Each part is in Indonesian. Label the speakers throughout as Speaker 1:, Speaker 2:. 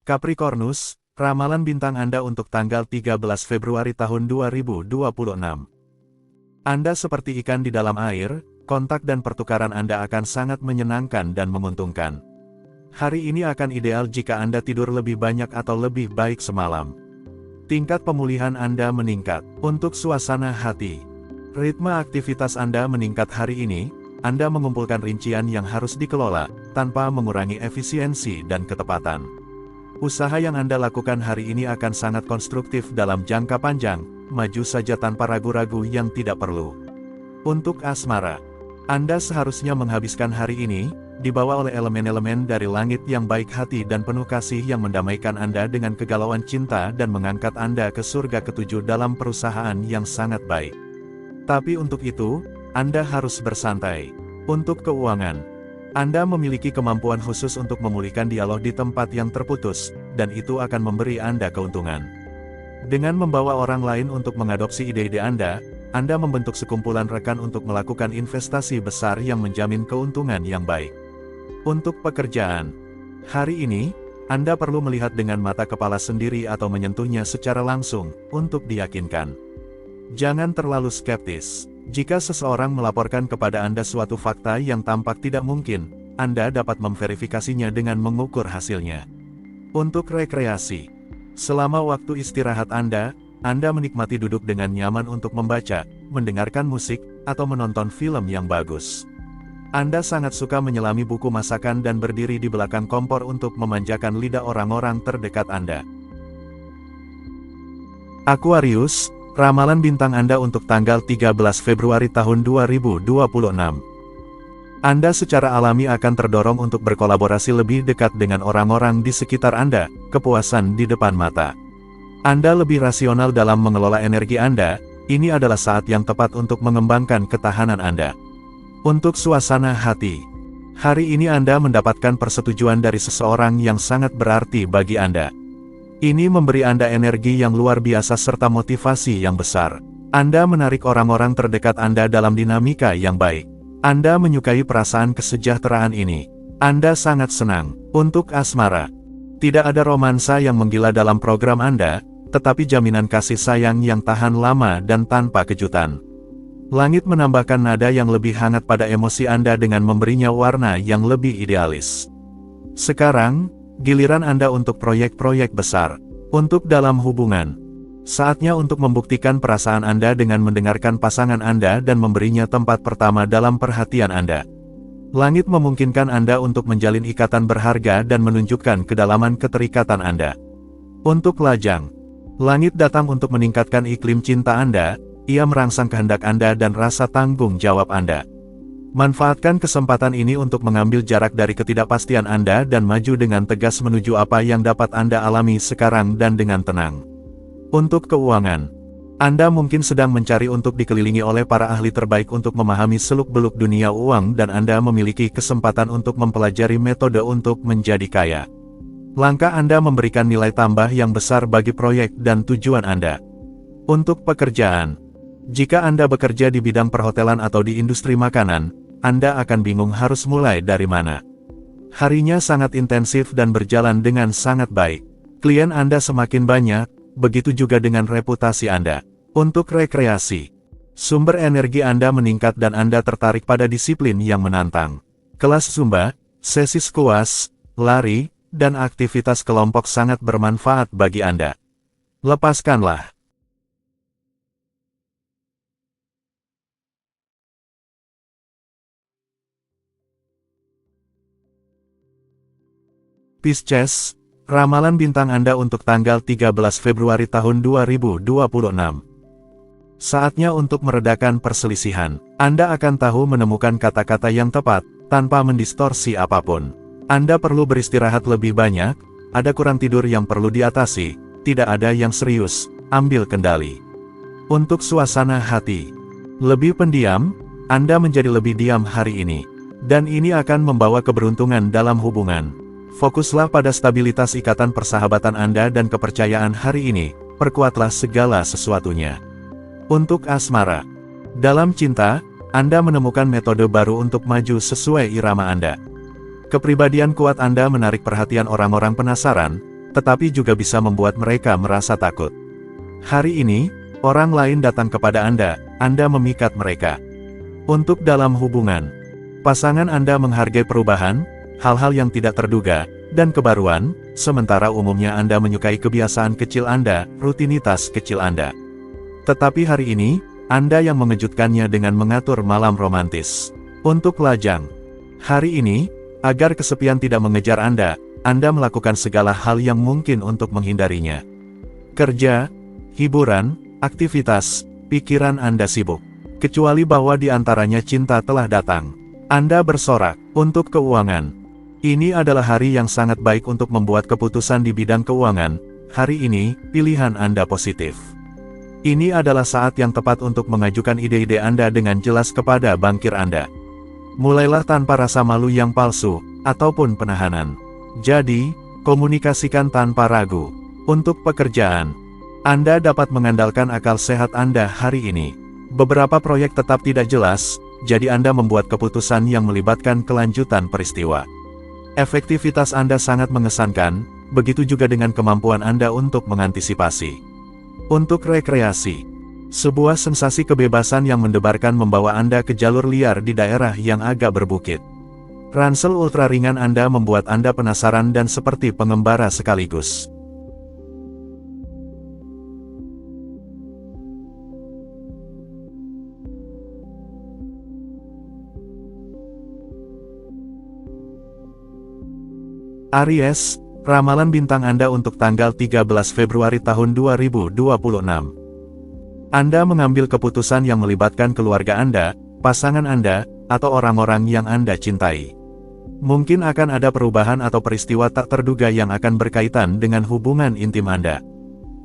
Speaker 1: Capricornus, ramalan bintang Anda untuk tanggal 13 Februari tahun 2026. Anda seperti ikan di dalam air, kontak dan pertukaran Anda akan sangat menyenangkan dan menguntungkan. Hari ini akan ideal jika Anda tidur lebih banyak atau lebih baik semalam. Tingkat pemulihan Anda meningkat. Untuk suasana hati, ritme aktivitas Anda meningkat hari ini. Anda mengumpulkan rincian yang harus dikelola, tanpa mengurangi efisiensi dan ketepatan. Usaha yang Anda lakukan hari ini akan sangat konstruktif dalam jangka panjang, maju saja tanpa ragu-ragu yang tidak perlu. Untuk asmara, Anda seharusnya menghabiskan hari ini, dibawa oleh elemen-elemen dari langit yang baik hati dan penuh kasih yang mendamaikan Anda dengan kegalauan cinta dan mengangkat Anda ke surga ketujuh dalam perusahaan yang sangat baik. Tapi untuk itu, Anda harus bersantai. Untuk keuangan, Anda memiliki kemampuan khusus untuk memulihkan dialog di tempat yang terputus, dan itu akan memberi Anda keuntungan. Dengan membawa orang lain untuk mengadopsi ide-ide Anda membentuk sekumpulan rekan untuk melakukan investasi besar yang menjamin keuntungan yang baik. Untuk pekerjaan, hari ini, Anda perlu melihat dengan mata kepala sendiri atau menyentuhnya secara langsung, untuk diyakinkan. Jangan terlalu skeptis. Jika seseorang melaporkan kepada Anda suatu fakta yang tampak tidak mungkin, Anda dapat memverifikasinya dengan mengukur hasilnya. Untuk rekreasi, selama waktu istirahat Anda menikmati duduk dengan nyaman untuk membaca, mendengarkan musik, atau menonton film yang bagus. Anda sangat suka menyelami buku masakan dan berdiri di belakang kompor untuk memanjakan lidah orang-orang terdekat Anda. Aquarius, ramalan bintang Anda untuk tanggal 13 Februari tahun 2026. Anda secara alami akan terdorong untuk berkolaborasi lebih dekat dengan orang-orang di sekitar Anda, kepuasan di depan mata. Anda lebih rasional dalam mengelola energi Anda, ini adalah saat yang tepat untuk mengembangkan ketahanan Anda. Untuk suasana hati, hari ini Anda mendapatkan persetujuan dari seseorang yang sangat berarti bagi Anda. Ini memberi Anda energi yang luar biasa serta motivasi yang besar. Anda menarik orang-orang terdekat Anda dalam dinamika yang baik. Anda menyukai perasaan kesejahteraan ini. Anda sangat senang. Untuk asmara, tidak ada romansa yang menggila dalam program Anda, tetapi jaminan kasih sayang yang tahan lama dan tanpa kejutan. Langit menambahkan nada yang lebih hangat pada emosi Anda dengan memberinya warna yang lebih idealis. Sekarang, giliran Anda untuk proyek-proyek besar. Untuk dalam hubungan, saatnya untuk membuktikan perasaan Anda dengan mendengarkan pasangan Anda dan memberinya tempat pertama dalam perhatian Anda. Langit memungkinkan Anda untuk menjalin ikatan berharga dan menunjukkan kedalaman keterikatan Anda. Untuk lajang, langit datang untuk meningkatkan iklim cinta Anda, ia merangsang kehendak Anda dan rasa tanggung jawab Anda. Manfaatkan kesempatan ini untuk mengambil jarak dari ketidakpastian Anda dan maju dengan tegas menuju apa yang dapat Anda alami sekarang dan dengan tenang. Untuk keuangan, Anda mungkin sedang mencari untuk dikelilingi oleh para ahli terbaik untuk memahami seluk-beluk dunia uang dan Anda memiliki kesempatan untuk mempelajari metode untuk menjadi kaya. Langkah Anda memberikan nilai tambah yang besar bagi proyek dan tujuan Anda. Untuk pekerjaan, jika Anda bekerja di bidang perhotelan atau di industri makanan, Anda akan bingung harus mulai dari mana. Harinya sangat intensif dan berjalan dengan sangat baik. Klien Anda semakin banyak, begitu juga dengan reputasi Anda. Untuk rekreasi, sumber energi Anda meningkat dan Anda tertarik pada disiplin yang menantang. Kelas Zumba, sesi skuas, lari, dan aktivitas kelompok sangat bermanfaat bagi Anda. Lepaskanlah. Pisces, ramalan bintang Anda untuk tanggal 13 Februari tahun 2026. Saatnya untuk meredakan perselisihan. Anda akan tahu menemukan kata-kata yang tepat, tanpa mendistorsi apapun. Anda perlu beristirahat lebih banyak, ada kurang tidur yang perlu diatasi, tidak ada yang serius, ambil kendali. Untuk suasana hati, lebih pendiam, Anda menjadi lebih diam hari ini. Dan ini akan membawa keberuntungan dalam hubungan. Fokuslah pada stabilitas ikatan persahabatan Anda dan kepercayaan hari ini, perkuatlah segala sesuatunya. Untuk asmara, dalam cinta, Anda menemukan metode baru untuk maju sesuai irama Anda. Kepribadian kuat Anda menarik perhatian orang-orang penasaran, tetapi juga bisa membuat mereka merasa takut. Hari ini, orang lain datang kepada Anda memikat mereka. Untuk dalam hubungan, pasangan Anda menghargai perubahan, hal-hal yang tidak terduga, dan kebaruan, sementara umumnya Anda menyukai kebiasaan kecil Anda, rutinitas kecil Anda. Tetapi hari ini, Anda yang mengejutkannya dengan mengatur malam romantis. Untuk lajang, hari ini, agar kesepian tidak mengejar Anda melakukan segala hal yang mungkin untuk menghindarinya. Kerja, hiburan, aktivitas, pikiran Anda sibuk. Kecuali bahwa di antaranya cinta telah datang. Anda bersorak. Untuk keuangan, ini adalah hari yang sangat baik untuk membuat keputusan di bidang keuangan. Hari ini, pilihan Anda positif. Ini adalah saat yang tepat untuk mengajukan ide-ide Anda dengan jelas kepada bankir Anda. Mulailah tanpa rasa malu yang palsu, ataupun penahanan. Jadi, komunikasikan tanpa ragu. Untuk pekerjaan, Anda dapat mengandalkan akal sehat Anda hari ini. Beberapa proyek tetap tidak jelas, jadi Anda membuat keputusan yang melibatkan kelanjutan peristiwa. Efektivitas Anda sangat mengesankan, begitu juga dengan kemampuan Anda untuk mengantisipasi. Untuk rekreasi, sebuah sensasi kebebasan yang mendebarkan membawa Anda ke jalur liar di daerah yang agak berbukit. Ransel ultra ringan Anda membuat Anda penasaran dan seperti pengembara sekaligus. Aries, ramalan bintang Anda untuk tanggal 13 Februari tahun 2026. Anda mengambil keputusan yang melibatkan keluarga Anda, pasangan Anda, atau orang-orang yang Anda cintai. Mungkin akan ada perubahan atau peristiwa tak terduga yang akan berkaitan dengan hubungan intim Anda.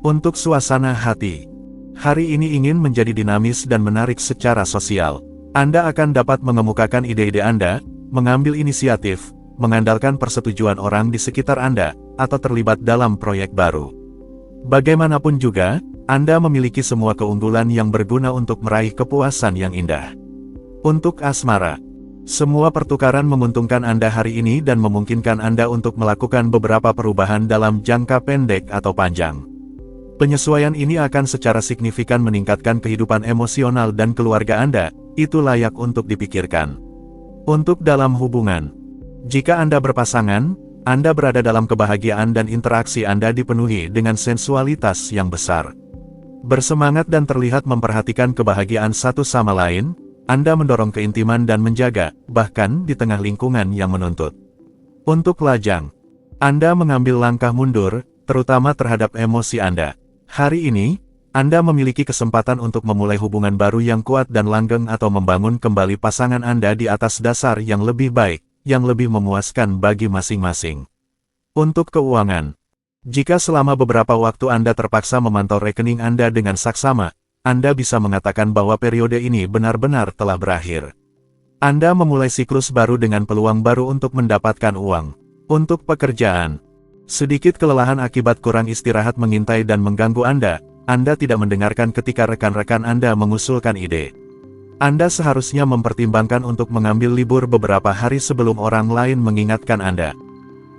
Speaker 1: Untuk suasana hati, hari ini ingin menjadi dinamis dan menarik secara sosial. Anda akan dapat mengemukakan ide-ide Anda, mengambil inisiatif, mengandalkan persetujuan orang di sekitar Anda, atau terlibat dalam proyek baru. Bagaimanapun juga, Anda memiliki semua keunggulan yang berguna untuk meraih kepuasan yang indah. Untuk asmara, semua pertukaran menguntungkan Anda hari ini dan memungkinkan Anda untuk melakukan beberapa perubahan dalam jangka pendek atau panjang. Penyesuaian ini akan secara signifikan meningkatkan kehidupan emosional dan keluarga Anda, itu layak untuk dipikirkan. Untuk dalam hubungan, jika Anda berpasangan, Anda berada dalam kebahagiaan dan interaksi Anda dipenuhi dengan sensualitas yang besar. Bersemangat dan terlihat memperhatikan kebahagiaan satu sama lain, Anda mendorong keintiman dan menjaga, bahkan di tengah lingkungan yang menuntut. Untuk lajang, Anda mengambil langkah mundur, terutama terhadap emosi Anda. Hari ini, Anda memiliki kesempatan untuk memulai hubungan baru yang kuat dan langgeng atau membangun kembali pasangan Anda di atas dasar yang lebih baik, yang lebih memuaskan bagi masing-masing. Untuk keuangan, jika selama beberapa waktu Anda terpaksa memantau rekening Anda dengan saksama, Anda bisa mengatakan bahwa periode ini benar-benar telah berakhir. Anda memulai siklus baru dengan peluang baru untuk mendapatkan uang. Untuk pekerjaan, sedikit kelelahan akibat kurang istirahat mengintai dan mengganggu Anda. Anda tidak mendengarkan ketika rekan-rekan Anda mengusulkan ide. Anda seharusnya mempertimbangkan untuk mengambil libur beberapa hari sebelum orang lain mengingatkan Anda.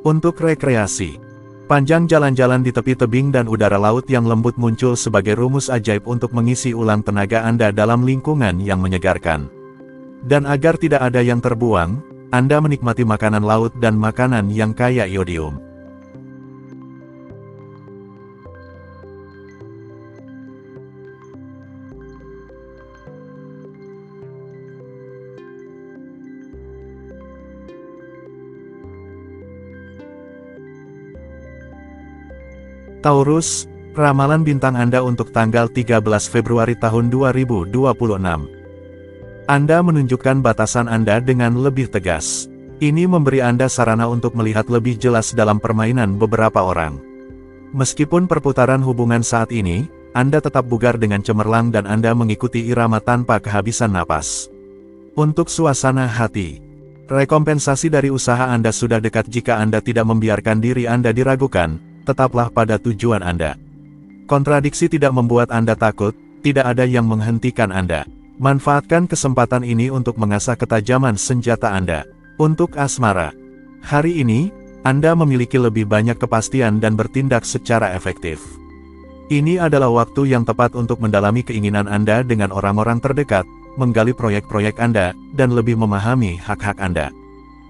Speaker 1: Untuk rekreasi, panjang jalan-jalan di tepi tebing dan udara laut yang lembut muncul sebagai rumus ajaib untuk mengisi ulang tenaga Anda dalam lingkungan yang menyegarkan. Dan agar tidak ada yang terbuang, Anda menikmati makanan laut dan makanan yang kaya iodium. Taurus, ramalan bintang Anda untuk tanggal 13 Februari tahun 2026. Anda menunjukkan batasan Anda dengan lebih tegas. Ini memberi Anda sarana untuk melihat lebih jelas dalam permainan beberapa orang. Meskipun perputaran hubungan saat ini, Anda tetap bugar dengan cemerlang dan Anda mengikuti irama tanpa kehabisan napas. Untuk suasana hati, rekompensasi dari usaha Anda sudah dekat. Jika Anda tidak membiarkan diri Anda diragukan, tetaplah pada tujuan Anda. Kontradiksi tidak membuat Anda takut, tidak ada yang menghentikan Anda. Manfaatkan kesempatan ini untuk mengasah ketajaman senjata Anda. Untuk asmara, hari ini, Anda memiliki lebih banyak kepastian dan bertindak secara efektif. Ini adalah waktu yang tepat untuk mendalami keinginan Anda dengan orang-orang terdekat, menggali proyek-proyek Anda, dan lebih memahami hak-hak Anda.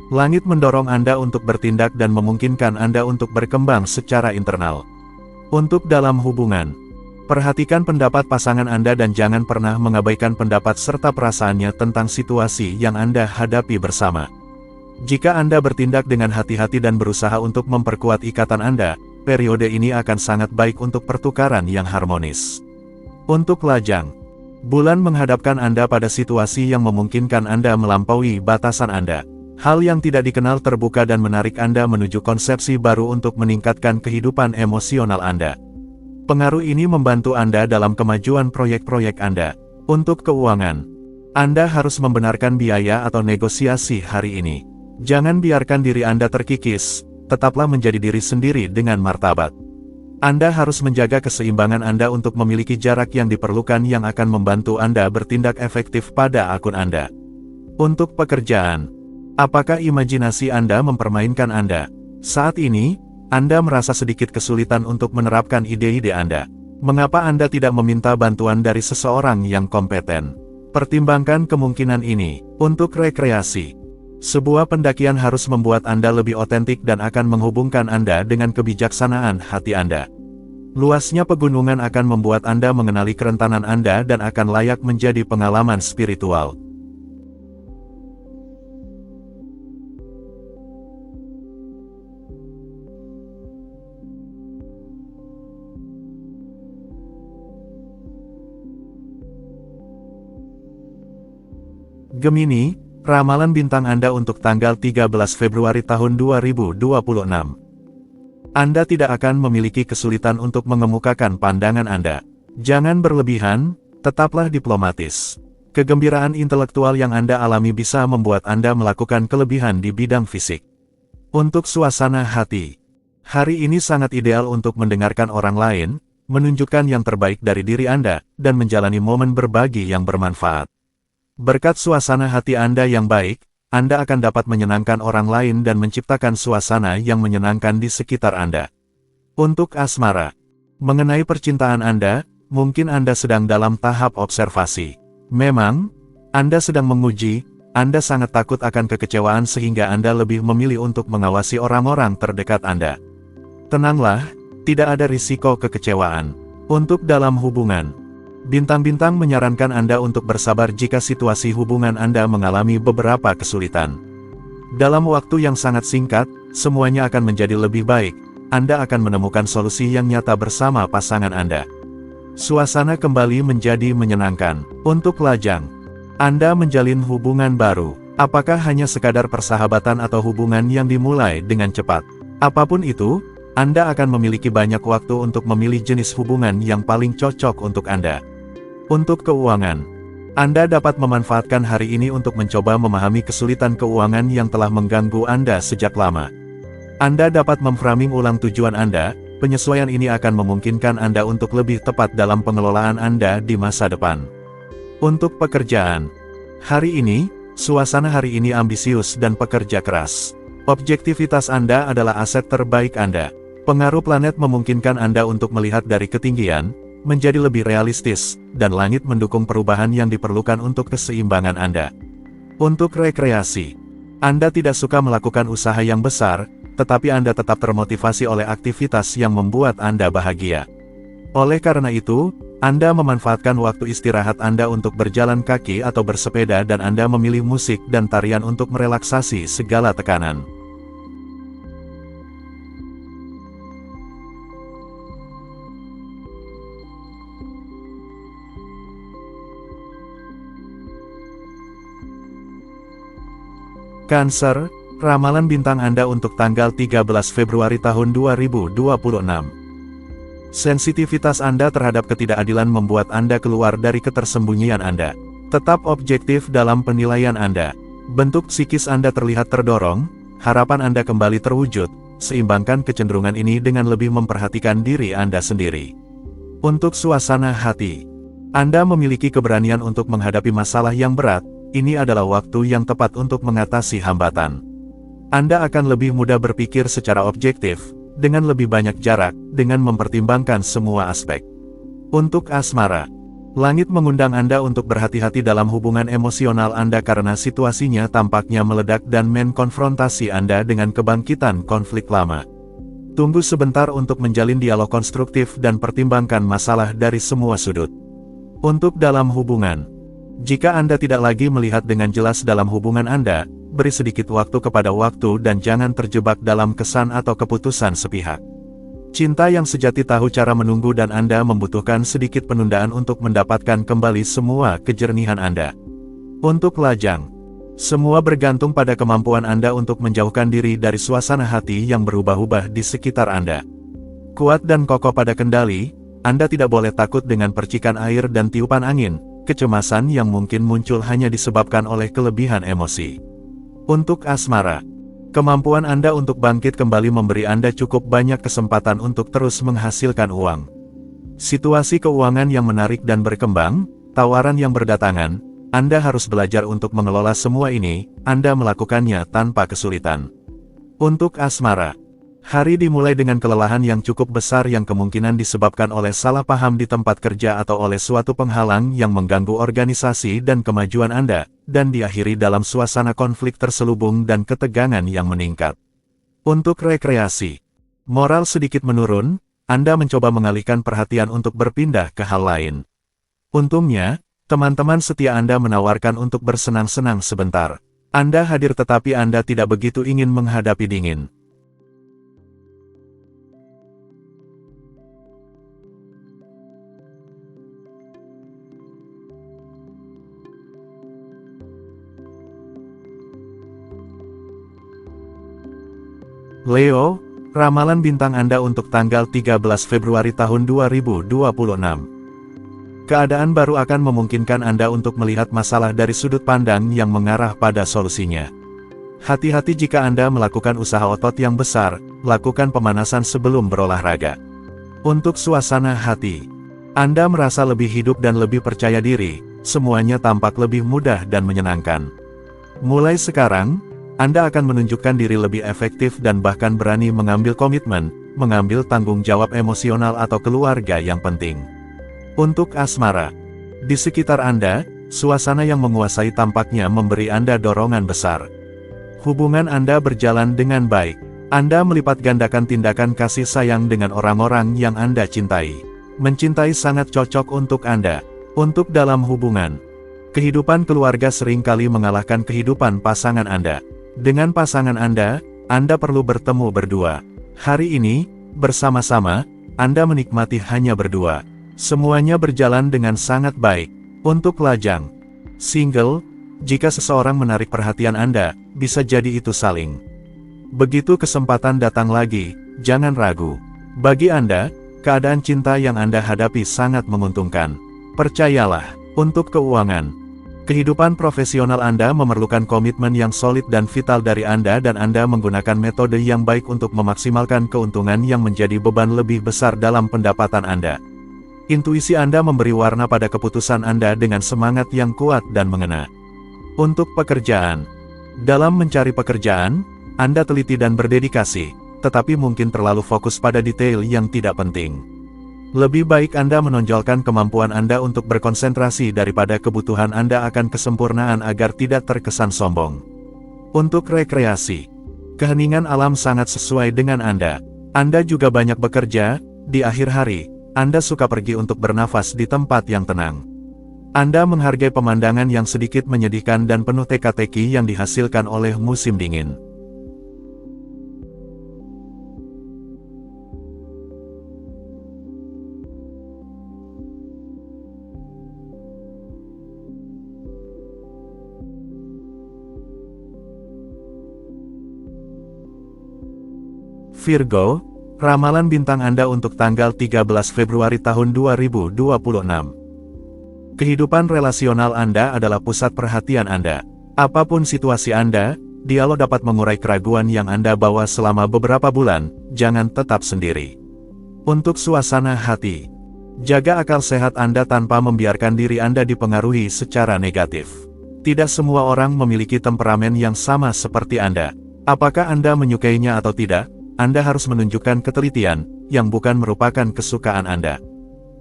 Speaker 1: Langit mendorong Anda untuk bertindak dan memungkinkan Anda untuk berkembang secara internal. Untuk dalam hubungan, perhatikan pendapat pasangan Anda dan jangan pernah mengabaikan pendapat serta perasaannya tentang situasi yang Anda hadapi bersama. Jika Anda bertindak dengan hati-hati dan berusaha untuk memperkuat ikatan Anda, periode ini akan sangat baik untuk pertukaran yang harmonis. Untuk lajang, bulan menghadapkan Anda pada situasi yang memungkinkan Anda melampaui batasan Anda. Hal yang tidak dikenal terbuka dan menarik Anda menuju konsepsi baru untuk meningkatkan kehidupan emosional Anda. Pengaruh ini membantu Anda dalam kemajuan proyek-proyek Anda. Untuk keuangan, Anda harus membenarkan biaya atau negosiasi hari ini. Jangan biarkan diri Anda terkikis, tetaplah menjadi diri sendiri dengan martabat. Anda harus menjaga keseimbangan Anda untuk memiliki jarak yang diperlukan yang akan membantu Anda bertindak efektif pada akun Anda. Untuk pekerjaan, apakah imajinasi Anda mempermainkan Anda? Saat ini, Anda merasa sedikit kesulitan untuk menerapkan ide-ide Anda. Mengapa Anda tidak meminta bantuan dari seseorang yang kompeten? Pertimbangkan kemungkinan ini. Untuk rekreasi, sebuah pendakian harus membuat Anda lebih otentik dan akan menghubungkan Anda dengan kebijaksanaan hati Anda. Luasnya pegunungan akan membuat Anda mengenali kerentanan Anda dan akan layak menjadi pengalaman spiritual. Gemini, ramalan bintang Anda untuk tanggal 13 Februari tahun 2026. Anda tidak akan memiliki kesulitan untuk mengemukakan pandangan Anda. Jangan berlebihan, tetaplah diplomatis. Kegembiraan intelektual yang Anda alami bisa membuat Anda melakukan kelebihan di bidang fisik. Untuk suasana hati, hari ini sangat ideal untuk mendengarkan orang lain, menunjukkan yang terbaik dari diri Anda, dan menjalani momen berbagi yang bermanfaat. Berkat suasana hati Anda yang baik, Anda akan dapat menyenangkan orang lain dan menciptakan suasana yang menyenangkan di sekitar Anda. Untuk asmara, mengenai percintaan Anda, mungkin Anda sedang dalam tahap observasi. Memang, Anda sedang menguji, Anda sangat takut akan kekecewaan sehingga Anda lebih memilih untuk mengawasi orang-orang terdekat Anda. Tenanglah, tidak ada risiko kekecewaan. Untuk dalam hubungan, bintang-bintang menyarankan Anda untuk bersabar jika situasi hubungan Anda mengalami beberapa kesulitan. Dalam waktu yang sangat singkat, semuanya akan menjadi lebih baik. Anda akan menemukan solusi yang nyata bersama pasangan Anda. Suasana kembali menjadi menyenangkan. Untuk lajang, Anda menjalin hubungan baru. Apakah hanya sekadar persahabatan atau hubungan yang dimulai dengan cepat? Apapun itu, Anda akan memiliki banyak waktu untuk memilih jenis hubungan yang paling cocok untuk Anda. Untuk keuangan, Anda dapat memanfaatkan hari ini untuk mencoba memahami kesulitan keuangan yang telah mengganggu Anda sejak lama. Anda dapat memframing ulang tujuan Anda, penyesuaian ini akan memungkinkan Anda untuk lebih tepat dalam pengelolaan Anda di masa depan. Untuk pekerjaan, hari ini, suasana hari ini ambisius dan pekerja keras. Objektivitas Anda adalah aset terbaik Anda. Pengaruh planet memungkinkan Anda untuk melihat dari ketinggian, menjadi lebih realistis, dan langit mendukung perubahan yang diperlukan untuk keseimbangan Anda. Untuk rekreasi, Anda tidak suka melakukan usaha yang besar, tetapi Anda tetap termotivasi oleh aktivitas yang membuat Anda bahagia. Oleh karena itu, Anda memanfaatkan waktu istirahat Anda untuk berjalan kaki atau bersepeda dan Anda memilih musik dan tarian untuk merelaksasi segala tekanan. Cancer, ramalan bintang Anda untuk tanggal 13 Februari tahun 2026. Sensitivitas Anda terhadap ketidakadilan membuat Anda keluar dari ketersembunyian Anda. Tetap objektif dalam penilaian Anda. Bentuk psikis Anda terlihat terdorong, harapan Anda kembali terwujud, seimbangkan kecenderungan ini dengan lebih memperhatikan diri Anda sendiri. Untuk suasana hati, Anda memiliki keberanian untuk menghadapi masalah yang berat. Ini adalah waktu yang tepat untuk mengatasi hambatan. Anda akan lebih mudah berpikir secara objektif, dengan lebih banyak jarak, dengan mempertimbangkan semua aspek. Untuk asmara, langit mengundang Anda untuk berhati-hati dalam hubungan emosional Anda karena situasinya tampaknya meledak dan mengkonfrontasi Anda dengan kebangkitan konflik lama. Tunggu sebentar untuk menjalin dialog konstruktif dan pertimbangkan masalah dari semua sudut. Untuk dalam hubungan, jika Anda tidak lagi melihat dengan jelas dalam hubungan Anda, beri sedikit waktu kepada waktu dan jangan terjebak dalam kesan atau keputusan sepihak. Cinta yang sejati tahu cara menunggu dan Anda membutuhkan sedikit penundaan untuk mendapatkan kembali semua kejernihan Anda. Untuk lajang, semua bergantung pada kemampuan Anda untuk menjauhkan diri dari suasana hati yang berubah-ubah di sekitar Anda. Kuat dan kokoh pada kendali, Anda tidak boleh takut dengan percikan air dan tiupan angin, kecemasan yang mungkin muncul hanya disebabkan oleh kelebihan emosi. Untuk asmara, kemampuan Anda untuk bangkit kembali memberi Anda cukup banyak kesempatan untuk terus menghasilkan uang. Situasi keuangan yang menarik dan berkembang, tawaran yang berdatangan, Anda harus belajar untuk mengelola semua ini, Anda melakukannya tanpa kesulitan. Untuk asmara, hari dimulai dengan kelelahan yang cukup besar yang kemungkinan disebabkan oleh salah paham di tempat kerja atau oleh suatu penghalang yang mengganggu organisasi dan kemajuan Anda, dan diakhiri dalam suasana konflik terselubung dan ketegangan yang meningkat. Untuk rekreasi, moral sedikit menurun, Anda mencoba mengalihkan perhatian untuk berpindah ke hal lain. Untungnya, teman-teman setia Anda menawarkan untuk bersenang-senang sebentar. Anda hadir tetapi Anda tidak begitu ingin menghadapi dingin. Leo, ramalan bintang Anda untuk tanggal 13 Februari tahun 2026. Keadaan baru akan memungkinkan Anda untuk melihat masalah dari sudut pandang yang mengarah pada solusinya. Hati-hati jika Anda melakukan usaha otot yang besar, lakukan pemanasan sebelum berolahraga. Untuk suasana hati, Anda merasa lebih hidup dan lebih percaya diri, semuanya tampak lebih mudah dan menyenangkan. Mulai sekarang, Anda akan menunjukkan diri lebih efektif dan bahkan berani mengambil komitmen, mengambil tanggung jawab emosional atau keluarga yang penting. Untuk asmara, di sekitar Anda, suasana yang menguasai tampaknya memberi Anda dorongan besar. Hubungan Anda berjalan dengan baik. Anda melipat gandakan tindakan kasih sayang dengan orang-orang yang Anda cintai. Mencintai sangat cocok untuk Anda. Untuk dalam hubungan, kehidupan keluarga seringkali mengalahkan kehidupan pasangan Anda. Dengan pasangan Anda perlu bertemu berdua. Hari ini, bersama-sama, Anda menikmati hanya berdua. Semuanya berjalan dengan sangat baik. Untuk lajang, single, jika seseorang menarik perhatian Anda, bisa jadi itu saling. Begitu kesempatan datang lagi, jangan ragu. Bagi Anda, keadaan cinta yang Anda hadapi sangat menguntungkan. Percayalah, untuk keuangan, kehidupan profesional Anda memerlukan komitmen yang solid dan vital dari Anda dan Anda menggunakan metode yang baik untuk memaksimalkan keuntungan yang menjadi beban lebih besar dalam pendapatan Anda. Intuisi Anda memberi warna pada keputusan Anda dengan semangat yang kuat dan mengena. Untuk pekerjaan, dalam mencari pekerjaan, Anda teliti dan berdedikasi, tetapi mungkin terlalu fokus pada detail yang tidak penting. Lebih baik Anda menonjolkan kemampuan Anda untuk berkonsentrasi daripada kebutuhan Anda akan kesempurnaan agar tidak terkesan sombong. Untuk rekreasi, keheningan alam sangat sesuai dengan Anda. Anda juga banyak bekerja, di akhir hari, Anda suka pergi untuk bernafas di tempat yang tenang. Anda menghargai pemandangan yang sedikit menyedihkan dan penuh teka-teki yang dihasilkan oleh musim dingin. Virgo, ramalan bintang Anda untuk tanggal 13 Februari tahun 2026. Kehidupan relasional Anda adalah pusat perhatian Anda. Apapun situasi Anda, dialog dapat mengurai keraguan yang Anda bawa selama beberapa bulan, jangan tetap sendiri. Untuk suasana hati, jaga akal sehat Anda tanpa membiarkan diri Anda dipengaruhi secara negatif. Tidak semua orang memiliki temperamen yang sama seperti Anda. Apakah Anda menyukainya atau tidak, Anda harus menunjukkan ketelitian, yang bukan merupakan kesukaan Anda.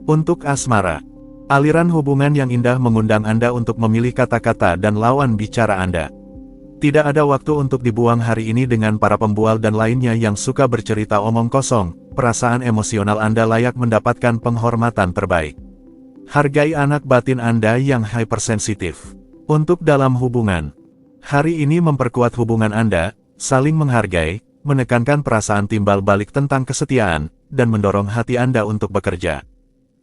Speaker 1: Untuk asmara, aliran hubungan yang indah mengundang Anda untuk memilih kata-kata dan lawan bicara Anda. Tidak ada waktu untuk dibuang hari ini dengan para pembual dan lainnya yang suka bercerita omong kosong. Perasaan emosional Anda layak mendapatkan penghormatan terbaik. Hargai anak batin Anda yang hypersensitif. Untuk dalam hubungan, hari ini memperkuat hubungan Anda, saling menghargai, menekankan perasaan timbal balik tentang kesetiaan, dan mendorong hati Anda untuk bekerja.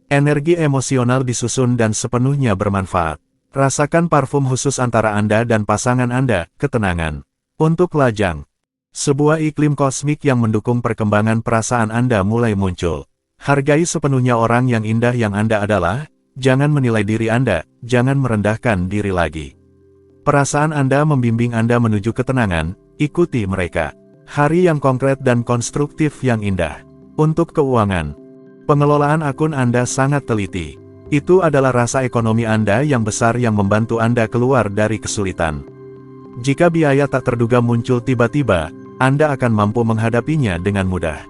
Speaker 1: Energi emosional disusun dan sepenuhnya bermanfaat. Rasakan parfum khusus antara Anda dan pasangan Anda, ketenangan. Untuk lajang, sebuah iklim kosmik yang mendukung perkembangan perasaan Anda mulai muncul. Hargai sepenuhnya orang yang indah yang Anda adalah, jangan menilai diri Anda, jangan merendahkan diri lagi. Perasaan Anda membimbing Anda menuju ketenangan, ikuti mereka. Hari yang konkret dan konstruktif yang indah. Untuk keuangan, pengelolaan akun Anda sangat teliti. Itu adalah rasa ekonomi Anda yang besar yang membantu Anda keluar dari kesulitan. Jika biaya tak terduga muncul tiba-tiba, Anda akan mampu menghadapinya dengan mudah.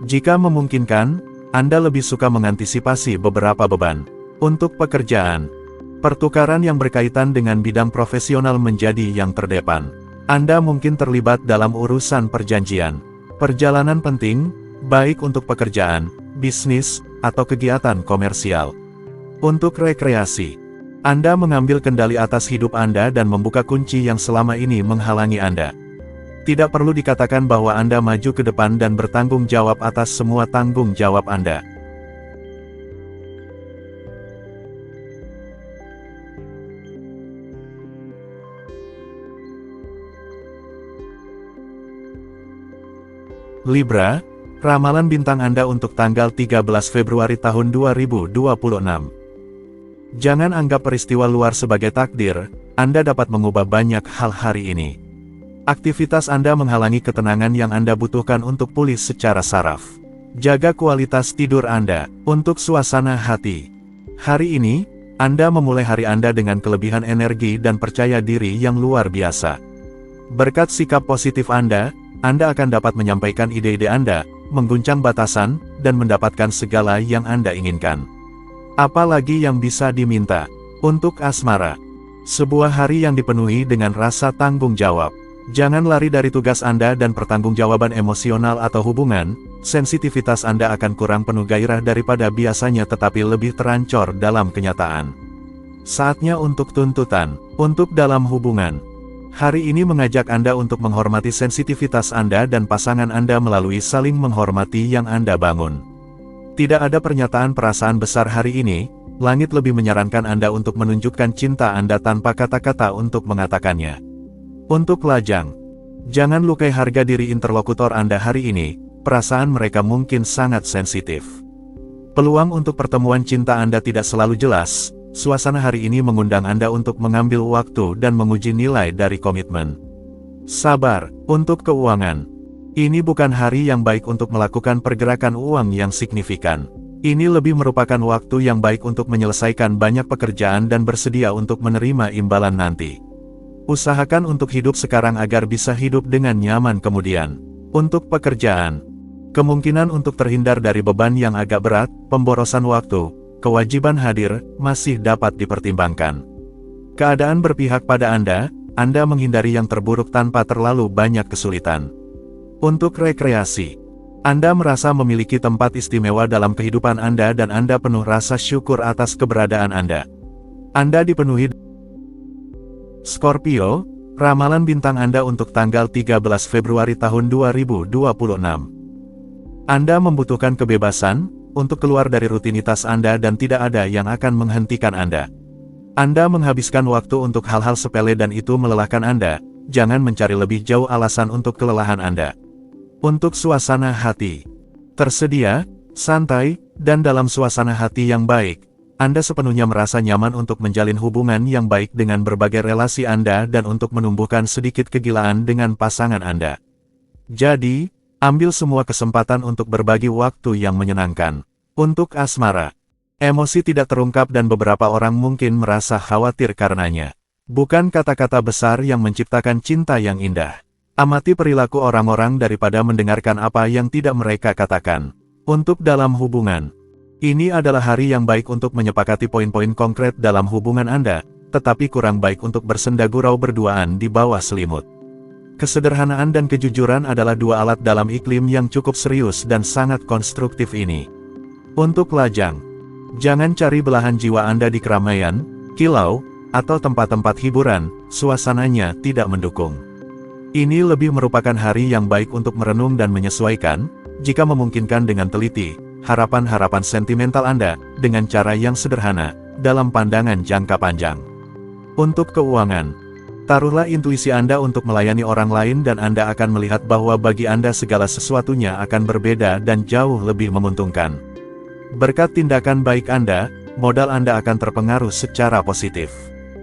Speaker 1: Jika memungkinkan, Anda lebih suka mengantisipasi beberapa beban. Untuk pekerjaan, pertukaran yang berkaitan dengan bidang profesional menjadi yang terdepan. Anda mungkin terlibat dalam urusan perjanjian. Perjalanan penting, baik untuk pekerjaan, bisnis, atau kegiatan komersial. Untuk rekreasi, Anda mengambil kendali atas hidup Anda dan membuka kunci yang selama ini menghalangi Anda. Tidak perlu dikatakan bahwa Anda maju ke depan dan bertanggung jawab atas semua tanggung jawab Anda. Libra, ramalan bintang Anda untuk tanggal 13 Februari tahun 2026. Jangan anggap peristiwa luar sebagai takdir, Anda dapat mengubah banyak hal hari ini. Aktivitas Anda menghalangi ketenangan yang Anda butuhkan untuk pulih secara saraf. Jaga kualitas tidur Anda. Untuk suasana hati, hari ini, Anda memulai hari Anda dengan kelebihan energi dan percaya diri yang luar biasa. Berkat sikap positif Anda akan dapat menyampaikan ide-ide Anda, mengguncang batasan, dan mendapatkan segala yang Anda inginkan. Apalagi yang bisa diminta. Untuk asmara, sebuah hari yang dipenuhi dengan rasa tanggung jawab. Jangan lari dari tugas Anda dan pertanggungjawaban emosional atau hubungan. Sensitivitas Anda akan kurang penuh gairah daripada biasanya tetapi lebih terancor dalam kenyataan. Saatnya untuk tuntutan. Untuk dalam hubungan, hari ini mengajak Anda untuk menghormati sensitivitas Anda dan pasangan Anda melalui saling menghormati yang Anda bangun. Tidak ada pernyataan perasaan besar hari ini, langit lebih menyarankan Anda untuk menunjukkan cinta Anda tanpa kata-kata untuk mengatakannya. Untuk lajang, jangan lukai harga diri interlokutor Anda hari ini, perasaan mereka mungkin sangat sensitif. Peluang untuk pertemuan cinta Anda tidak selalu jelas, suasana hari ini mengundang Anda untuk mengambil waktu dan menguji nilai dari komitmen. Sabar. Untuk keuangan, ini bukan hari yang baik untuk melakukan pergerakan uang yang signifikan. Ini lebih merupakan waktu yang baik untuk menyelesaikan banyak pekerjaan dan bersedia untuk menerima imbalan nanti. Usahakan untuk hidup sekarang agar bisa hidup dengan nyaman kemudian. Untuk pekerjaan, kemungkinan untuk terhindar dari beban yang agak berat, pemborosan waktu, kewajiban hadir, masih dapat dipertimbangkan. Keadaan berpihak pada Anda menghindari yang terburuk tanpa terlalu banyak kesulitan. Untuk rekreasi, Anda merasa memiliki tempat istimewa dalam kehidupan Anda dan Anda penuh rasa syukur atas keberadaan Anda. Anda dipenuhi. Scorpio, ramalan bintang Anda untuk tanggal 13 Februari tahun 2026. Anda membutuhkan kebebasan untuk keluar dari rutinitas Anda dan tidak ada yang akan menghentikan Anda. Anda menghabiskan waktu untuk hal-hal sepele dan itu melelahkan Anda. Jangan mencari lebih jauh alasan untuk kelelahan Anda. Untuk suasana hati, tersedia, santai, dan dalam suasana hati yang baik, Anda sepenuhnya merasa nyaman untuk menjalin hubungan yang baik dengan berbagai relasi Anda dan untuk menumbuhkan sedikit kegilaan dengan pasangan Anda. Jadi, ambil semua kesempatan untuk berbagi waktu yang menyenangkan. Untuk asmara, emosi tidak terungkap dan beberapa orang mungkin merasa khawatir karenanya. Bukan kata-kata besar yang menciptakan cinta yang indah. Amati perilaku orang-orang daripada mendengarkan apa yang tidak mereka katakan. Untuk dalam hubungan, ini adalah hari yang baik untuk menyepakati poin-poin konkret dalam hubungan Anda, tetapi kurang baik untuk bersenda gurau berduaan di bawah selimut. Kesederhanaan dan kejujuran adalah dua alat dalam iklim yang cukup serius dan sangat konstruktif ini. Untuk lajang, jangan cari belahan jiwa Anda di keramaian, kilau, atau tempat-tempat hiburan, suasananya tidak mendukung. Ini lebih merupakan hari yang baik untuk merenung dan menyesuaikan, jika memungkinkan dengan teliti, harapan-harapan sentimental Anda, dengan cara yang sederhana, dalam pandangan jangka panjang. Untuk keuangan, taruhlah intuisi Anda untuk melayani orang lain dan Anda akan melihat bahwa bagi Anda segala sesuatunya akan berbeda dan jauh lebih menguntungkan. Berkat tindakan baik Anda, modal Anda akan terpengaruh secara positif.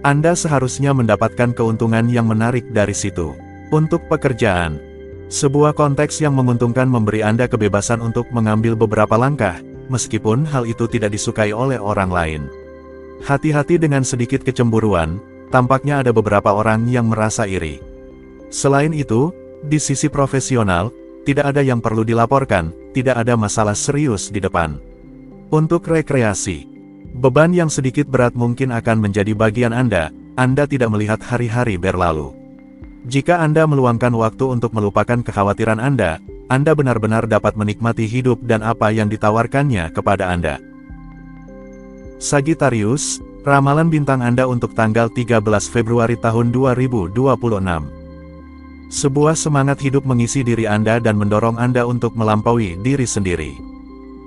Speaker 1: Anda seharusnya mendapatkan keuntungan yang menarik dari situ. Untuk pekerjaan, sebuah konteks yang menguntungkan memberi Anda kebebasan untuk mengambil beberapa langkah, meskipun hal itu tidak disukai oleh orang lain. Hati-hati dengan sedikit kecemburuan, tampaknya ada beberapa orang yang merasa iri. Selain itu, di sisi profesional, tidak ada yang perlu dilaporkan, tidak ada masalah serius di depan. Untuk rekreasi, beban yang sedikit berat mungkin akan menjadi bagian Anda tidak melihat hari-hari berlalu. Jika Anda meluangkan waktu untuk melupakan kekhawatiran Anda benar-benar dapat menikmati hidup dan apa yang ditawarkannya kepada Anda. Sagittarius, ramalan bintang Anda untuk tanggal 13 Februari tahun 2026. Sebuah semangat hidup mengisi diri Anda dan mendorong Anda untuk melampaui diri sendiri.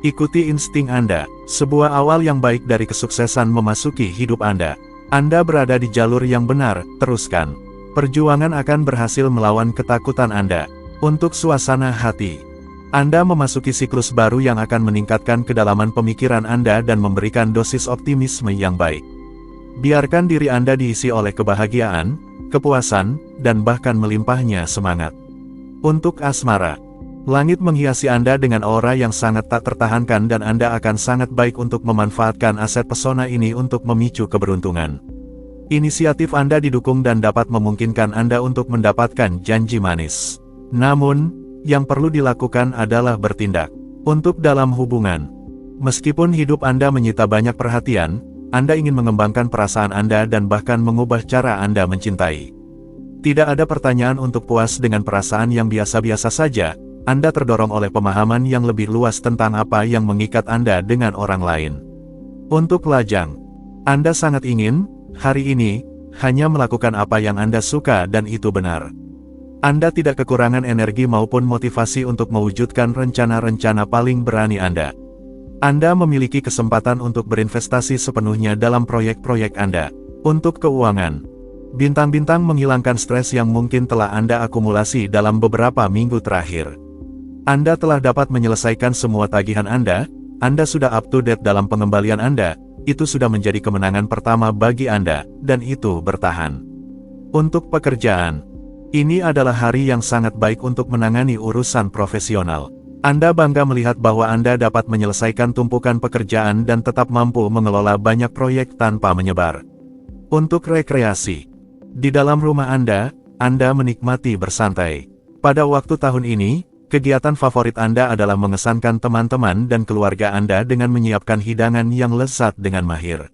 Speaker 1: Ikuti insting Anda, sebuah awal yang baik dari kesuksesan memasuki hidup Anda. Anda berada di jalur yang benar, teruskan. Perjuangan akan berhasil melawan ketakutan Anda. Untuk suasana hati, Anda memasuki siklus baru yang akan meningkatkan kedalaman pemikiran Anda dan memberikan dosis optimisme yang baik. Biarkan diri Anda diisi oleh kebahagiaan, kepuasan, dan bahkan melimpahnya semangat. Untuk asmara, langit menghiasi Anda dengan aura yang sangat tak tertahankan dan Anda akan sangat baik untuk memanfaatkan aset pesona ini untuk memicu keberuntungan. Inisiatif Anda didukung dan dapat memungkinkan Anda untuk mendapatkan janji manis. Namun, yang perlu dilakukan adalah bertindak. Untuk dalam hubungan, meskipun hidup Anda menyita banyak perhatian, Anda ingin mengembangkan perasaan Anda dan bahkan mengubah cara Anda mencintai. Tidak ada pertanyaan untuk puas dengan perasaan yang biasa-biasa saja. Anda terdorong oleh pemahaman yang lebih luas tentang apa yang mengikat Anda dengan orang lain. Untuk lajang, Anda sangat ingin hari ini hanya melakukan apa yang Anda suka dan itu benar. Anda tidak kekurangan energi maupun motivasi untuk mewujudkan rencana-rencana paling berani Anda. Anda memiliki kesempatan untuk berinvestasi sepenuhnya dalam proyek-proyek Anda. Untuk keuangan, bintang-bintang menghilangkan stres yang mungkin telah Anda akumulasi dalam beberapa minggu terakhir. Anda telah dapat menyelesaikan semua tagihan Anda sudah up to date dalam pengembalian Anda. Itu sudah menjadi kemenangan pertama bagi Anda, dan itu bertahan. Untuk pekerjaan, ini adalah hari yang sangat baik untuk menangani urusan profesional. Anda bangga melihat bahwa Anda dapat menyelesaikan tumpukan pekerjaan dan tetap mampu mengelola banyak proyek tanpa menyebar. Untuk rekreasi, di dalam rumah Anda menikmati bersantai. Pada waktu tahun ini, kegiatan favorit Anda adalah mengesankan teman-teman dan keluarga Anda dengan menyiapkan hidangan yang lezat dengan mahir.